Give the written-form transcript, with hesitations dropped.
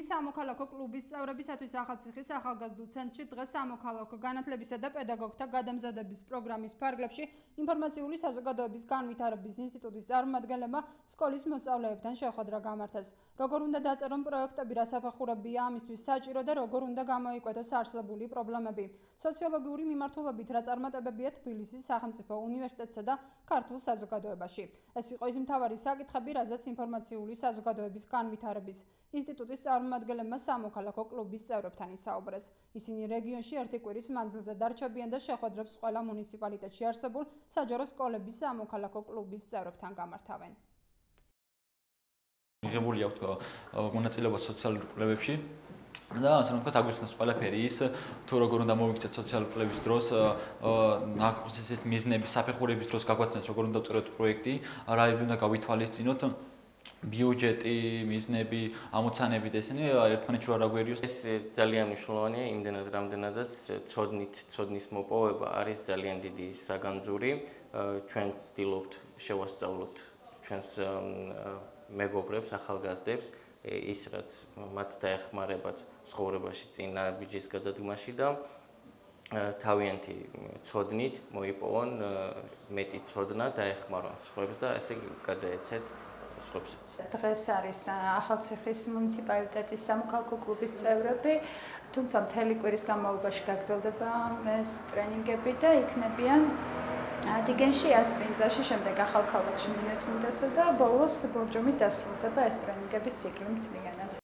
სტრენინგი სამოქალაქო კლუბის წევრებისათვის ახალციხის ახალგაზრდულ ცენტრში დღეს სამოქალაქო განათლებისა და პედაგოგთა გადამზადების პროგრამის ფარგლებში ინფორმაციული საზოგადოების განვითარების ინსტიტუტის წარმომადგენლებმა სკოლის მოსწავლეებთან შეხვედრა გამართეს. Როგორ უნდა დაწერონ პროექტები, რა საფახურებია ამისთვის საჭირო და როგორ უნდა გამოიკვეთოს არსებული პრობლემები. სოციოლოგიური მიმართულებით რა წარმატებებია თბილისის სახელმწიფო უნივერსიტეტსა და ქართულ საზოგადოებაში. ეს იყო ის მთავარი საკითხები, რაზეც ინფორმაციული საზოგადოების განვითარების ინსტიტუტის წარმომადგენლებმა სამოქალაქო კლუბის წევრებთან ისაუბრეს. ისინი რეგიონში ერთი კვირის მანძილზე დარჩებიან და შეხვედრებს ყველა მუნიციპალიტეტში არსებულ საჯარო სკოლების სამოქალაქო კლუბის წევრებთან გამართავენ. მიღებული აქვს მონაწილეობა სოციალურ კვლევებში და ასე რომ ვთქვათ, აგვიხსნას ყველაფერი ის, თუ როგორ უნდა მოვიქცეთ სოციალურ კვლევის დროს, ნაკურსის მიზნების, საფეხურების დროს გაგვაცნეს, როგორ უნდა ვწეროთ პროექტი, რა უნდა გავითვალისწინოთ, ბიუჯეტი, მიზნები, ამოცანები და ესენი ერთმანეთში რა გვერიოს. ეს ძალიან მნიშვნელოვანია, იმდენად რამდენადაც ცოდნის მოპოვება არის ძალიან დიდი საგანძური. ჩვენ ვცდილობთ შევასწავლოთ ჩვენს მეგობრებს, ახალგაზრდებს ის რაც მათ დაეხმარებათ ცხოვრებაში წინა ბიჯის გადადგმაში და თავიანთი ცოდნით მოიპოვონ მეტი ცოდნა დაეხმარონ სხვებს და ესე გადაეცეთ სხვებსაც. დღეს არის ახალციხის მუნიციპალიტეტის სამოქალაქო კლუბის წევრები, თუმცა მთელი კვირის განმავლობაში გაგრძელდება ეს ტრენინგები და იქნებიან დინგენში, ასპინძაში, შემდეგ ახალქალაქში მინეწმინდასა და ბოლოს ბორჯომით დასრულდება ეს ტრენინგების ციკლი მთლიანად.